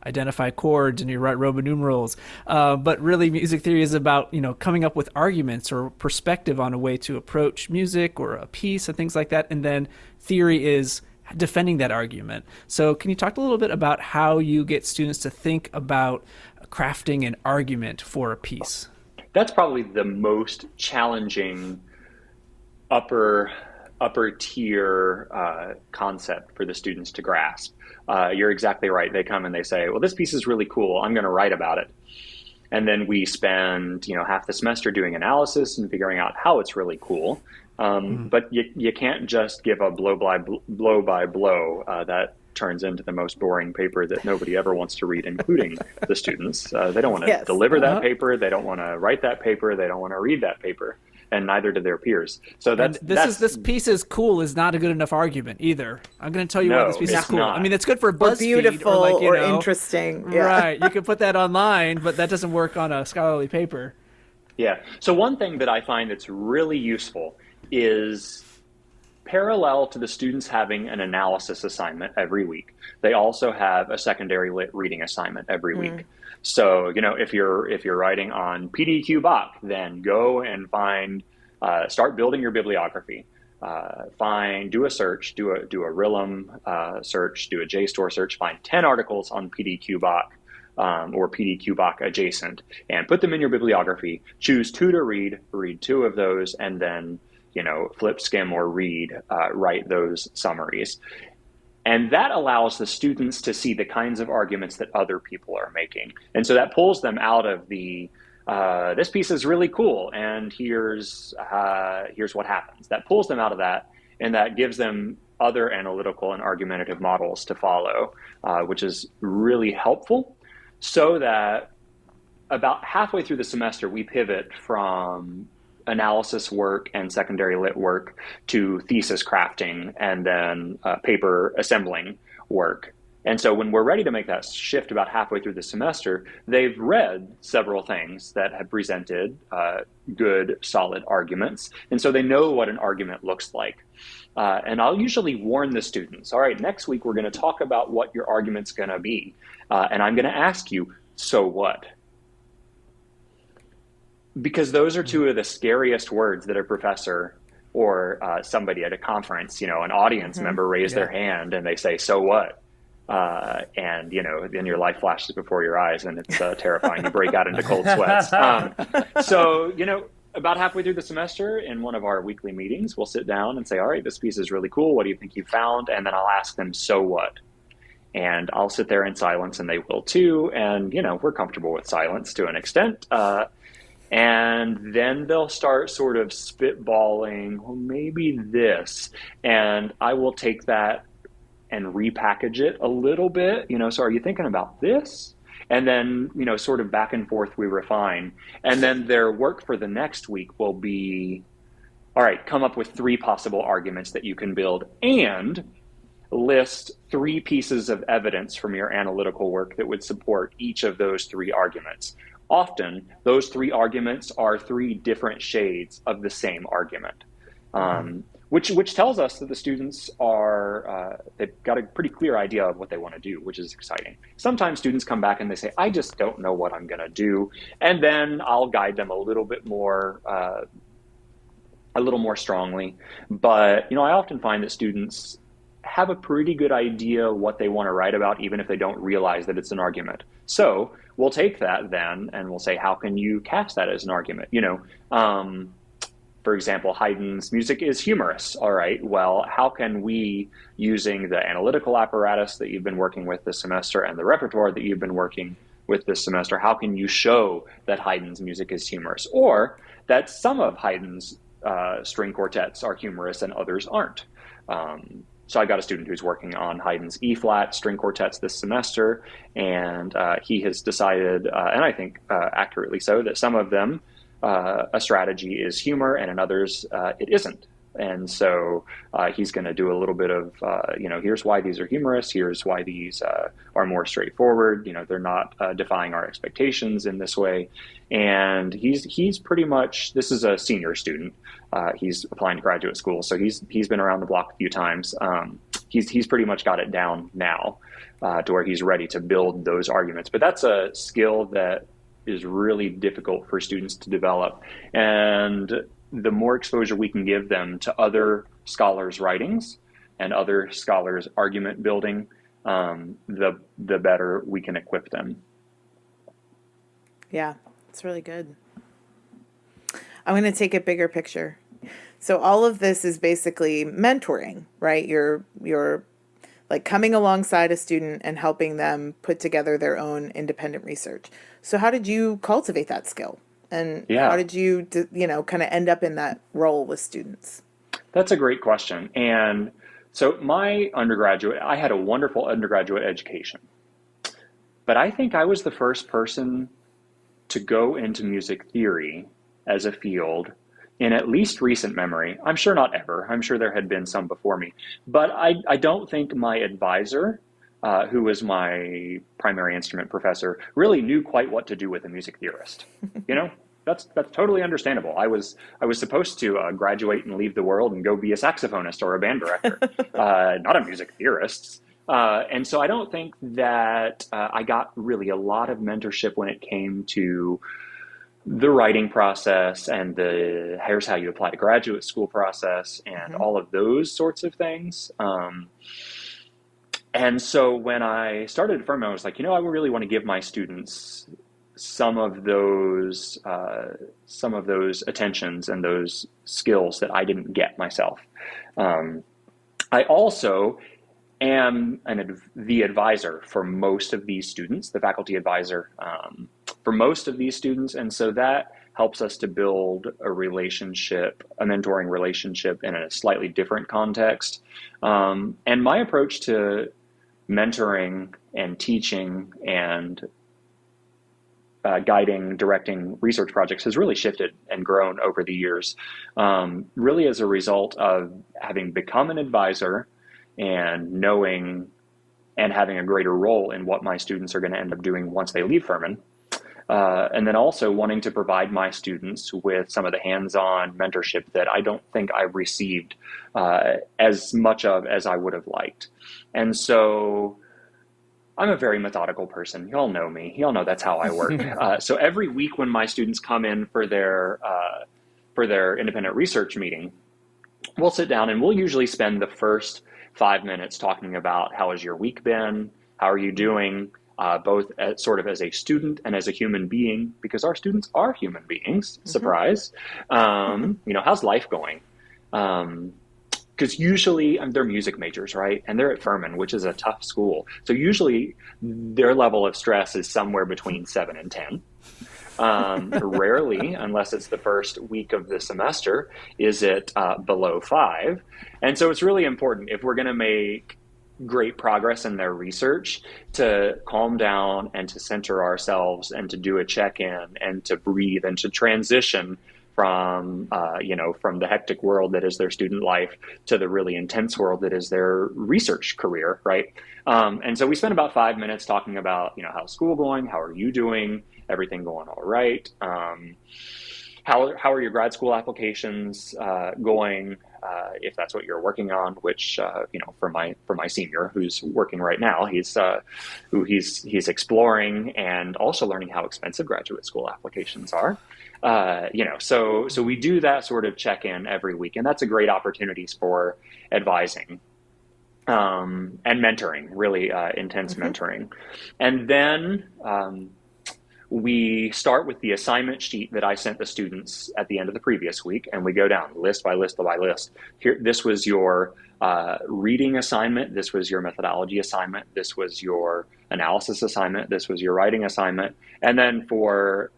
identify chords and you write Roman numerals. But really music theory is about, coming up with arguments or perspective on a way to approach music or a piece and things like that. And then theory is defending that argument. So can you talk a little bit about how you get students to think about crafting an argument for a piece? That's probably the most challenging upper tier concept for the students to grasp. You're exactly right. They come and they say, well, this piece is really cool. I'm going to write about it. And then we spend, half the semester doing analysis and figuring out how it's really cool. But you can't just give a blow by blow. That turns into the most boring paper that nobody ever wants to read, including the students. They don't want to deliver that paper. They don't want to write that paper. They don't want to read that paper. And neither do their peers. So this piece is cool is not a good enough argument either. I'm going to tell you why this piece is cool. Not. I mean, it's good for BuzzFeed. Or beautiful or interesting. Yeah. Right. You can put that online, but that doesn't work on a scholarly paper. Yeah. So one thing that I find that's really useful is parallel to the students having an analysis assignment every week, they also have a secondary lit reading assignment every week. So, if you're writing on PDQ Bach, then go and start building your bibliography. Do a search, do a RILM search, do a JSTOR search, find 10 articles on PDQ Bach or PDQ Bach adjacent, and put them in your bibliography. Choose 2 to read 2 of those, and then flip, skim, or write those summaries. And that allows the students to see the kinds of arguments that other people are making. And so that pulls them out of this piece is really cool, and here's what happens. That pulls them out of that, and that gives them other analytical and argumentative models to follow, which is really helpful, so that about halfway through the semester, we pivot from analysis work and secondary lit work to thesis crafting and then paper assembling work. And so when we're ready to make that shift about halfway through the semester, they've read several things that have presented good, solid arguments. And so they know what an argument looks like. And I'll usually warn the students, all right, next week we're going to talk about what your argument's going to be. And I'm going to ask you, so what? because those are two of the scariest words that a professor or somebody at a conference, an audience member raise their hand and they say, "So what?" And then your life flashes before your eyes and it's terrifying. You break out into cold sweats. So, about halfway through the semester in one of our weekly meetings, we'll sit down and say, "All right, this piece is really cool. What do you think you found?" And then I'll ask them, "So what?" And I'll sit there in silence and they will too. And, we're comfortable with silence to an extent. And then they'll start sort of spitballing, well, maybe this. And I will take that and repackage it a little bit, so are you thinking about this? And then, sort of back and forth we refine. And then their work for the next week will be, all right, come up with 3 possible arguments that you can build and list 3 pieces of evidence from your analytical work that would support each of those 3 arguments. Often, those 3 arguments are 3 different shades of the same argument, which tells us that the students they've got a pretty clear idea of what they want to do, which is exciting. Sometimes students come back and they say, "I just don't know what I'm going to do," and then I'll guide them a little more strongly. But I often find that students have a pretty good idea what they want to write about, even if they don't realize that it's an argument. So we'll take that then and we'll say, how can you cast that as an argument? For example, Haydn's music is humorous. All right, well, how can we, using the analytical apparatus that you've been working with this semester and the repertoire that you've been working with this semester, how can you show that Haydn's music is humorous, or that some of Haydn's string quartets are humorous and others aren't? So I got a student who's working on Haydn's E-flat string quartets this semester, and he has decided, and I think accurately so, that some of them, a strategy is humor, and in others, it isn't. And so he's going to do a little bit of, here's why these are humorous, here's why these are more straightforward, they're not defying our expectations in this way. And he's pretty much, this is a senior student, he's applying to graduate school, so he's been around the block a few times. He's pretty much got it down now to where he's ready to build those arguments. But that's a skill that is really difficult for students to develop. And the more exposure we can give them to other scholars' writings and other scholars' argument building, the better we can equip them. Yeah, it's really good. I'm going to take a bigger picture. So all of this is basically mentoring, right? You're like coming alongside a student and helping them put together their own independent research. So how did you cultivate that skill? And how did you, kind of end up in that role with students? That's a great question. And so I had a wonderful undergraduate education, but I think I was the first person to go into music theory as a field in at least recent memory. I'm sure not ever. I'm sure there had been some before me, but I don't think my advisor, who was my primary instrument professor, really knew quite what to do with a music theorist. That's totally understandable. I was supposed to graduate and leave the world and go be a saxophonist or a band director, not a music theorist. And so I don't think that I got really a lot of mentorship when it came to the writing process and the here's how you apply to graduate school process and all of those sorts of things. And so when I started at Furman, I was like, I really want to give my students some of those attentions and those skills that I didn't get myself. I also am the advisor for most of these students, the faculty advisor for most of these students. And so that helps us to build a relationship, a mentoring relationship in a slightly different context. And my approach to mentoring and teaching and guiding, directing research projects has really shifted and grown over the years, really as a result of having become an advisor and knowing and having a greater role in what my students are going to end up doing once they leave Furman. And then also wanting to provide my students with some of the hands-on mentorship that I don't think I've received as much of as I would have liked. And so I'm a very methodical person. You all know me. You all know that's how I work. So every week when my students come in for their independent research meeting, we'll sit down and we'll usually spend the first 5 minutes talking about how has your week been? How are you doing? Both sort of as a student and as a human being, because our students are human beings. Surprise. How's life going? Because usually they're music majors, right? And they're at Furman, which is a tough school. So usually their level of stress is somewhere between 7 and 10. Rarely, unless it's the first week of the semester, is it below 5. And so it's really important, if we're going to make great progress in their research, to calm down and to center ourselves and to do a check-in and to breathe and to transition from the hectic world that is their student life to the really intense world that is their research career, right? And so we spent about 5 minutes talking about, how's school going? How are you doing? Everything going all right? How are your grad school applications going? If that's what you're working on, which for my senior who's working right now, he's exploring and also learning how expensive graduate school applications are. So we do that sort of check-in every week, and that's a great opportunity for advising and mentoring, really intense mentoring. And then we start with the assignment sheet that I sent the students at the end of the previous week, and we go down list by list by list. Here, this was your reading assignment. This was your methodology assignment. This was your analysis assignment. This was your writing assignment. And then for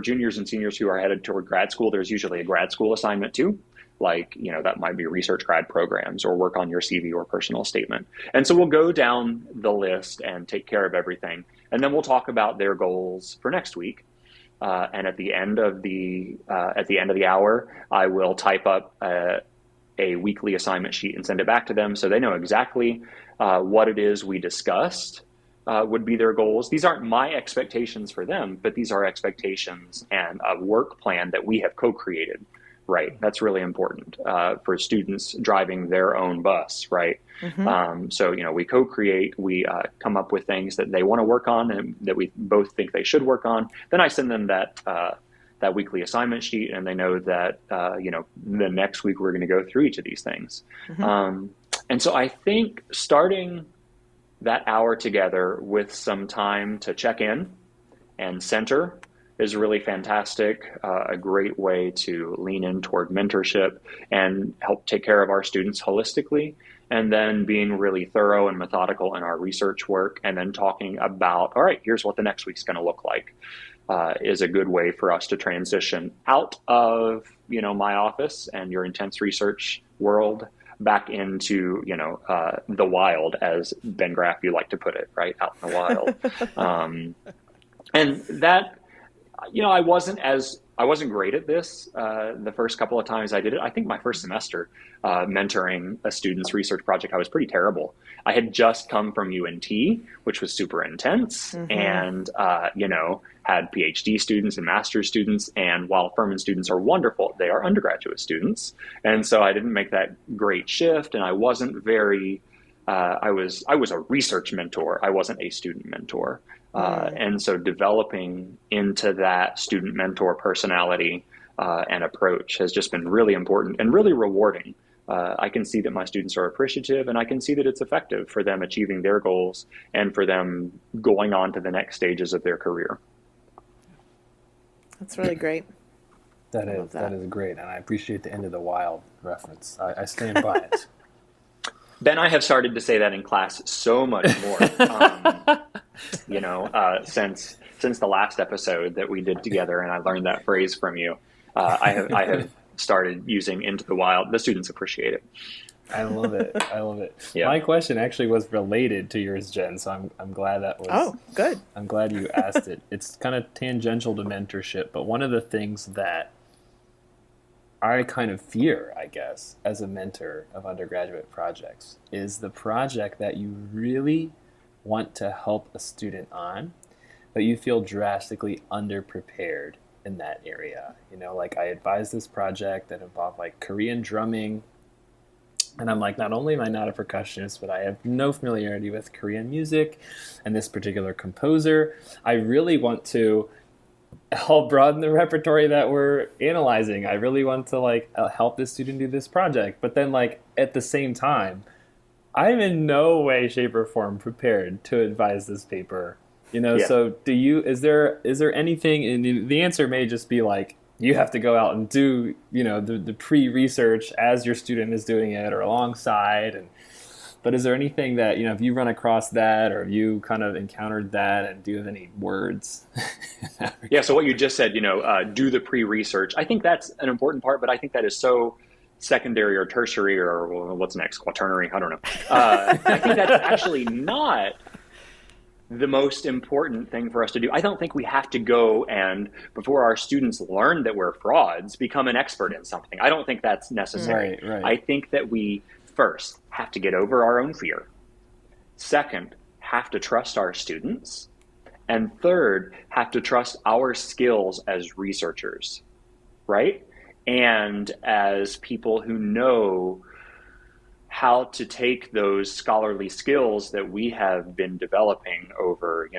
juniors and seniors who are headed toward grad school, there's usually a grad school assignment too. Like, that might be research grad programs or work on your CV or personal statement. And so we'll go down the list and take care of everything. And then we'll talk about their goals for next week. And at the end of the hour, I will type up a weekly assignment sheet and send it back to them so they know exactly what it is we discussed would be their goals. These aren't my expectations for them, but these are expectations and a work plan that we have co-created. Right. That's really important for students driving their own bus. Right. So, we co-create, we come up with things that they want to work on and that we both think they should work on. Then I send them that weekly assignment sheet, and they know that, the next week we're going to go through each of these things. And so I think starting that hour together with some time to check in and center is really fantastic, a great way to lean in toward mentorship and help take care of our students holistically, and then being really thorough and methodical in our research work, and then talking about, all right, here's what the next week's going to look like, is a good way for us to transition out of, my office and your intense research world back into, the wild, as Ben Graff, you like to put it, right? Out in the wild. And that, I wasn't great at this the first couple of times I did it. I think my first semester mentoring a student's research project, I was pretty terrible. I had just come from UNT, which was super intense, and had PhD students and master's students. And while Furman students are wonderful, they are undergraduate students, and so I didn't make that great shift. And I wasn't very. I was a research mentor. I wasn't a student mentor. And so developing into that student mentor personality and approach has just been really important and really rewarding. I can see that my students are appreciative, and I can see that it's effective for them achieving their goals and for them going on to the next stages of their career. That's really great. That is great, and I appreciate the end of the wild reference. I stand by it. Ben, I have started to say that in class so much more, since the last episode that we did together, and I learned that phrase from you. I have started using into the wild. The students appreciate it. I love it. Yeah. My question actually was related to yours, Jen, so I'm glad that was. Oh, good. I'm glad you asked it. It's kind of tangential to mentorship, but one of the things that I kind of fear, I guess, as a mentor of undergraduate projects is the project that you really want to help a student on, but you feel drastically underprepared in that area. Like I advised this project that involved like Korean drumming, And I'm like, not only am I not a percussionist, but I have no familiarity with Korean music and this particular composer. I really want to help broaden the repertoire that we're analyzing. I really want to like help this student do this project. But then like at the same time, I'm in no way, shape, or form prepared to advise this paper. Yeah. So is there anything, and the answer may just be like, you have to go out and do, the pre-research as your student is doing it or alongside. But is there anything that, if you run across that or you kind of encountered that, and do you have any words? Yeah. So what you just said, do the pre-research. I think that's an important part, but I think that is so secondary or tertiary or what's next, quaternary. I don't know. I think that's actually not the most important thing for us to do. I don't think we have to go and, before our students learn that we're frauds, become an expert in something. I don't think that's necessary. Right. I think that we first have to get over our own fear. Second, have to trust our students. And third, have to trust our skills as researchers, right? And as people who know how to take those scholarly skills that we have been developing over,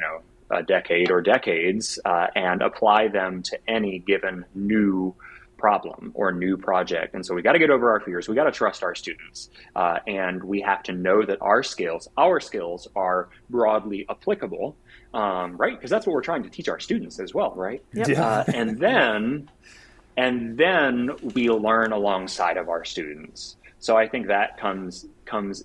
a decade or decades, and apply them to any given new problem or new project. And so we got to get over our fears. We got to trust our students, and we have to know that our skills are broadly applicable, right? Because that's what we're trying to teach our students as well, right? Yep. Yeah. And then we learn alongside of our students. So I think that comes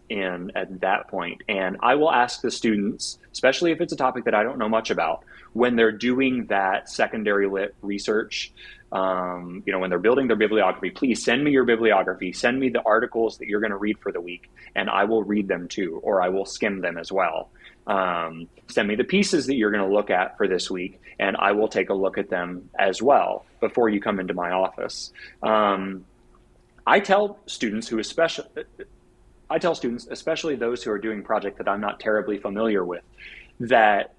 in at that point. And I will ask the students, especially if it's a topic that I don't know much about, when they're doing that secondary lit research, when they're building their bibliography, please send me your bibliography, send me the articles that you're going to read for the week, and I will read them too, or I will skim them as well. Send me the pieces that you're going to look at for this week, and I will take a look at them as well before you come into my office. I tell students, especially those who are doing projects that I'm not terribly familiar with, that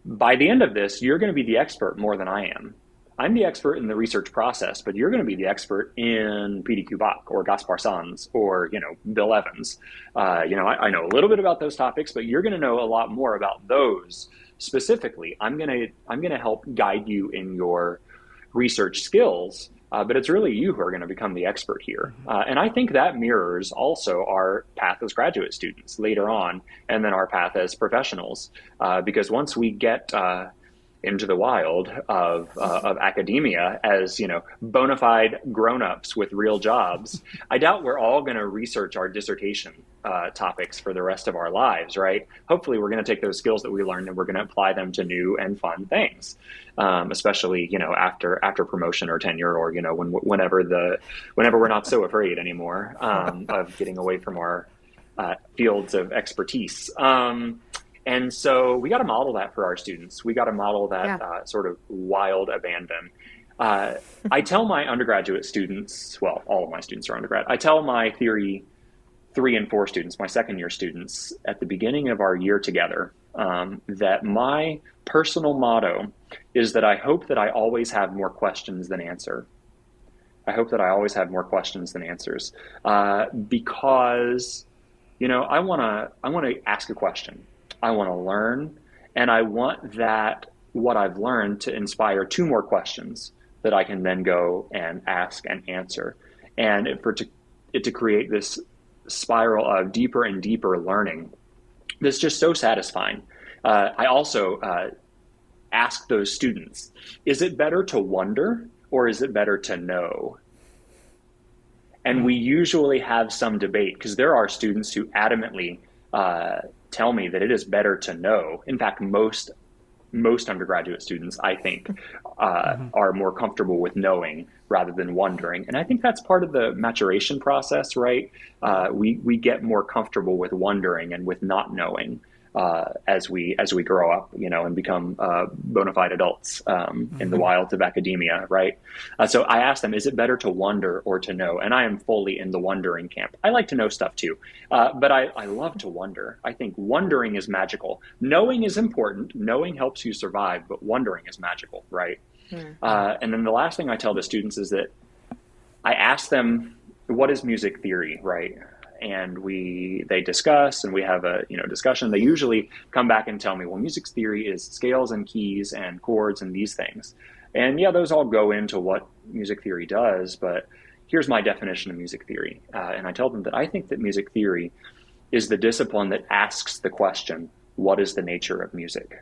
by the end of this, you're going to be the expert more than I am. I'm the expert in the research process, but you're going to be the expert in PDQ Bach or Gaspar Sanz or, Bill Evans. I know a little bit about those topics, but you're going to know a lot more about those specifically. I'm going to help guide you in your research skills. But it's really you who are going to become the expert here. And I think that mirrors also our path as graduate students later on, and then our path as professionals. Because once we get into the wild of academia as, bona fide grown-ups with real jobs, I doubt we're all going to research our dissertation topics for the rest of our lives, right? Hopefully we're going to take those skills that we learned and we're going to apply them to new and fun things, especially, after promotion or tenure, or, whenever we're not so afraid anymore of getting away from our fields of expertise. And so we got to model that for our students. We got to model that sort of wild abandon. I tell my undergraduate students, well, all of my students are undergrad. I tell my theory 3 and 4 students, my second year students, at the beginning of our year together, that my personal motto is that I hope that I always have more questions than answer. I hope that I always have more questions than answers, because, I want to ask a question. I want to learn, and I want that what I've learned to inspire 2 more questions that I can then go and ask and answer, and it to create this spiral of deeper and deeper learning that's just so satisfying. I also ask those students, is it better to wonder or is it better to know? And we usually have some debate, because there are students who adamantly tell me that it is better to know. In fact, most undergraduate students, I think, are more comfortable with knowing rather than wondering. And I think that's part of the maturation process, right? We get more comfortable with wondering and with not knowing as we grow up, and become bona fide adults in the wilds of academia, right? So I asked them, is it better to wonder or to know? And I am fully in the wondering camp. I like to know stuff too, but I love to wonder. I think wondering is magical. Knowing is important. Knowing helps you survive, but wondering is magical, right? And then the last thing I tell the students is that I ask them, what is music theory, right? and they discuss, and we have a discussion. They usually come back and tell me, well, music theory is scales and keys and chords and these things. And yeah, those all go into what music theory does, but here's my definition of music theory. And I tell them that I think that music theory is the discipline that asks the question, what is the nature of music?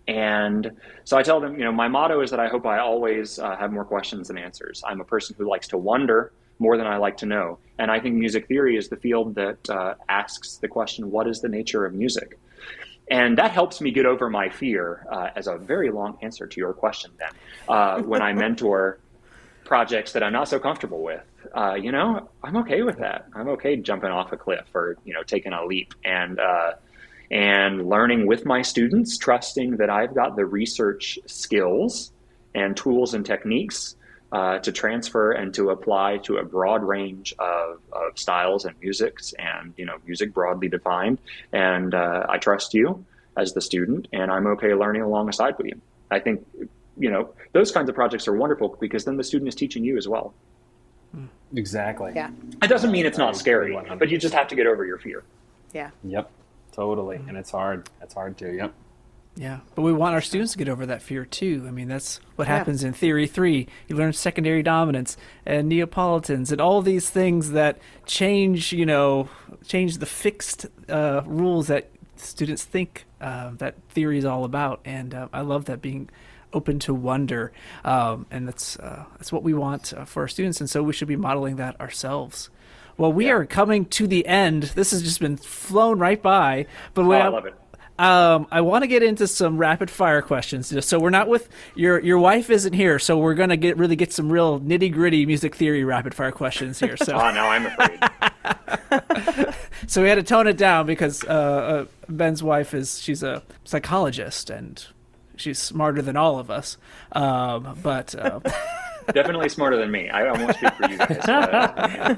And so I tell them, my motto is that I hope I always have more questions than answers. I'm a person who likes to wonder more than I like to know. And I think music theory is the field that asks the question, what is the nature of music? And that helps me get over my fear, as a very long answer to your question, then, when I mentor projects that I'm not so comfortable with. I'm okay with that. I'm okay jumping off a cliff or, taking a leap and learning with my students, trusting that I've got the research skills and tools and techniques to transfer and to apply to a broad range of styles and musics and, music broadly defined. And I trust you as the student, and I'm okay learning alongside with you. I think, those kinds of projects are wonderful because then the student is teaching you as well. Exactly. Yeah. It doesn't mean it's not scary, but you just have to get over your fear. Yeah. Yep. Totally. And it's hard. It's hard too. Yep. Yeah, but we want our students to get over that fear too. I mean, that's what happens in Theory 3. You learn secondary dominance and Neapolitans and all these things that change the fixed rules that students think that theory is all about. And I love that, being open to wonder. And that's what we want for our students. And so we should be modeling that ourselves. Well, we are coming to the end. This has just been flown right by. But I love it. I want to get into some rapid fire questions. So we're not with your wife isn't here, so we're gonna get some real nitty gritty music theory rapid fire questions here. So oh no, I'm afraid. So we had to tone it down because Ben's wife she's a psychologist and she's smarter than all of us. But definitely smarter than me. I won't speak for you guys.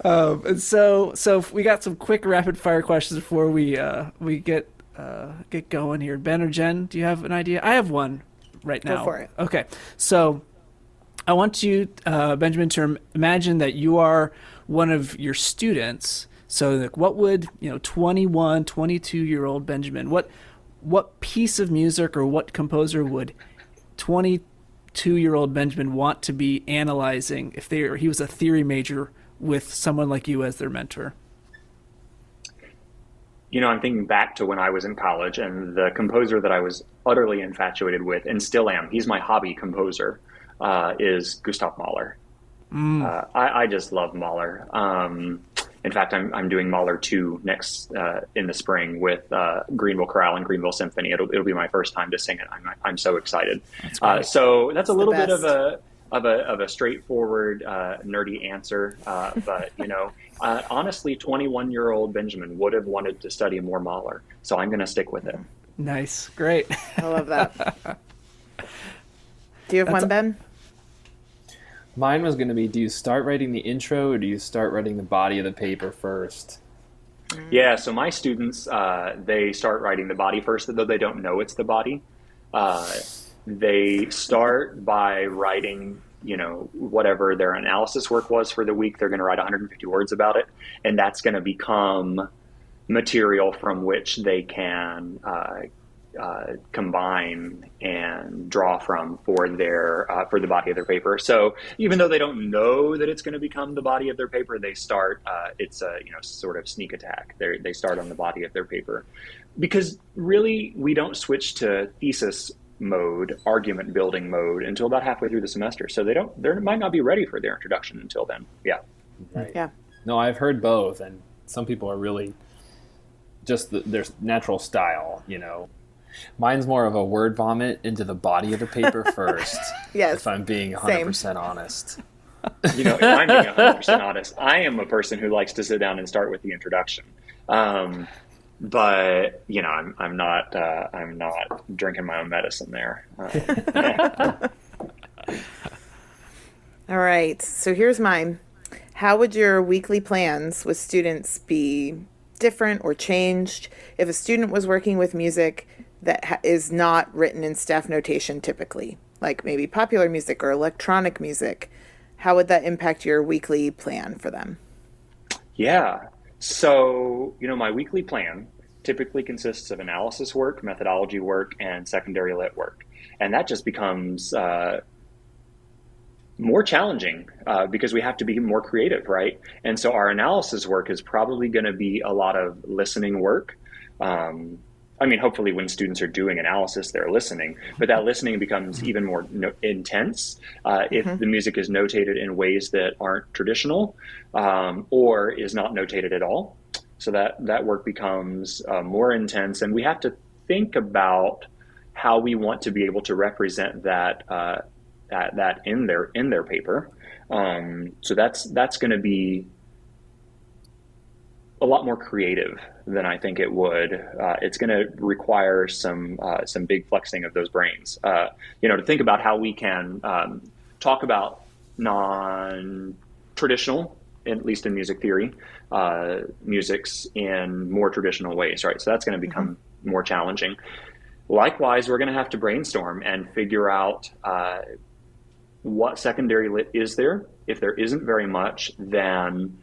But, and so we got some quick rapid fire questions before we get going here. Ben or Jen, do you have an idea? I have one right now. Go for it. Okay, so I want you, Benjamin, to imagine that you are one of your students. So like, what would 21, 22-year-old Benjamin, what piece of music or what composer would 22-year-old Benjamin want to be analyzing if he was a theory major with someone like you as their mentor? I'm thinking back to when I was in college, and the composer that I was utterly infatuated with, and still am, he's my hobby composer, is Gustav Mahler. I just love Mahler. In fact, I'm doing Mahler 2 next in the spring with Greenville Chorale and Greenville Symphony. It'll be my first time to sing it. I'm so excited. So that's a little bit of a straightforward, nerdy answer. But, honestly, 21-year-old Benjamin would have wanted to study more Mahler. So I'm going to stick with it. Nice. Great. I love that. Do you have one, Ben? Mine was going to be, do you start writing the intro or do you start writing the body of the paper first? Yeah, so my students, they start writing the body first, though they don't know it's the body. They start by writing, whatever their analysis work was for the week. They're going to write 150 words about it, and that's going to become material from which they can combine and draw from for the body of their paper. So even though they don't know that it's going to become the body of their paper, they start. It's a sort of sneak attack. They start on the body of their paper, because really we don't switch to thesis mode, argument building mode, until about halfway through the semester. So they might not be ready for their introduction until then. Yeah. Right. Yeah. No, I've heard both, and some people are really just their natural style. Mine's more of a word vomit into the body of the paper first. Yes. If I'm being 100% honest. If I'm being 100% honest, I am a person who likes to sit down and start with the introduction. But I'm not drinking my own medicine there. Yeah. All right. So here's mine. How would your weekly plans with students be different or changed if a student was working with music that is not written in staff notation typically, like maybe popular music or electronic music? how would that impact your weekly plan for them? Yeah. So, my weekly plan typically consists of analysis work, methodology work, and secondary lit work. And that just becomes more challenging because we have to be more creative, right? And so our analysis work is probably going to be a lot of listening work. Hopefully when students are doing analysis, they're listening, but that listening becomes even more intense if the music is notated in ways that aren't traditional or is not notated at all. So that work becomes more intense, and we have to think about how we want to be able to represent that in their paper. So that's going to be a lot more creative than I think it would. It's going to require some big flexing of those brains, to think about how we can talk about non-traditional, at least in music theory, musics in more traditional ways, right? So that's going to become more challenging. Likewise, we're going to have to brainstorm and figure out what secondary lit is there. If there isn't very much, then,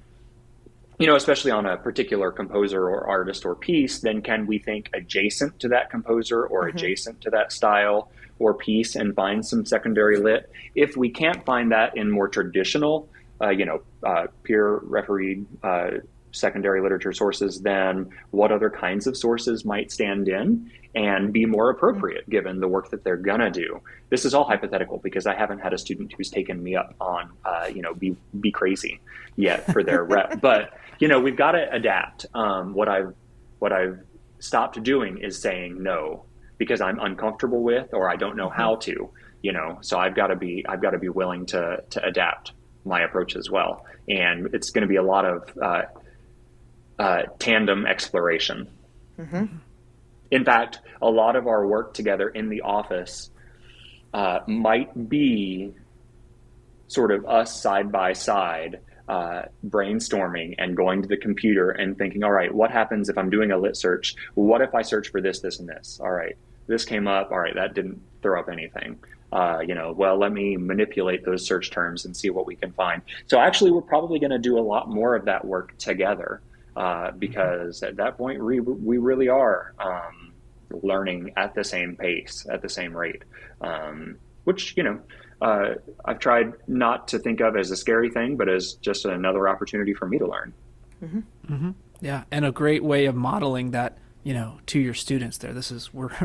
especially on a particular composer or artist or piece, then can we think adjacent to that composer or adjacent to that style or piece and find some secondary lit? If we can't find that in more traditional, peer refereed secondary literature sources, then what other kinds of sources might stand in and be more appropriate given the work that they're gonna do? This is all hypothetical because I haven't had a student who's taken me up on, be crazy yet for their rep. But, we've got to adapt. What I've stopped doing is saying no because I'm uncomfortable with, or I don't know how to, so I've got to be willing to adapt my approach as well. And it's going to be a lot of tandem exploration. In fact, a lot of our work together in the office might be sort of us side by side, brainstorming and going to the computer and thinking, all right, what happens if I'm doing a lit search? What if I search for this, this, and this? All right, this came up. All right, that didn't throw up anything. Well, let me manipulate those search terms and see what we can find. So actually, we're probably going to do a lot more of that work together because at that point, we really are learning at the same pace, at the same rate, which, I've tried not to think of as a scary thing, but as just another opportunity for me to learn. Yeah, and a great way of modeling that, to your students there.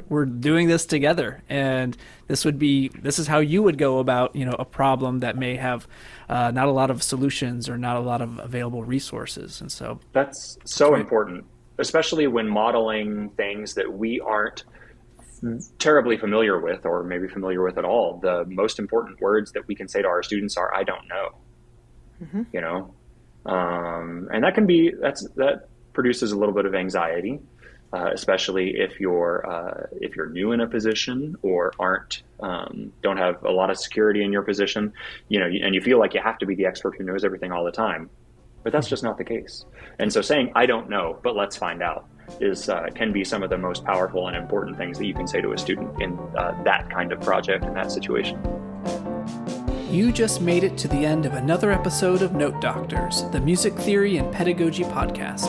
We're doing this together, and this is how you would go about, a problem that may have not a lot of solutions or not a lot of available resources. And so that's so important, especially when modeling things that we aren't terribly familiar with, or maybe familiar with at all. The most important words that we can say to our students are, I don't know, and that produces a little bit of anxiety, especially if you're new in a position or don't have a lot of security in your position, and you feel like you have to be the expert who knows everything all the time, but that's just not the case. And so saying, I don't know, but let's find out can be some of the most powerful and important things that you can say to a student in that kind of project, in that situation. You just made it to the end of another episode of Note Doctors, the music theory and pedagogy podcast.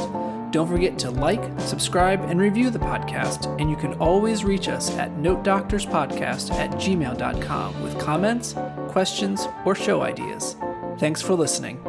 Don't forget to like, subscribe, and review the podcast, and you can always reach us at notedoctorspodcast@gmail.com with comments, questions, or show ideas. Thanks for listening.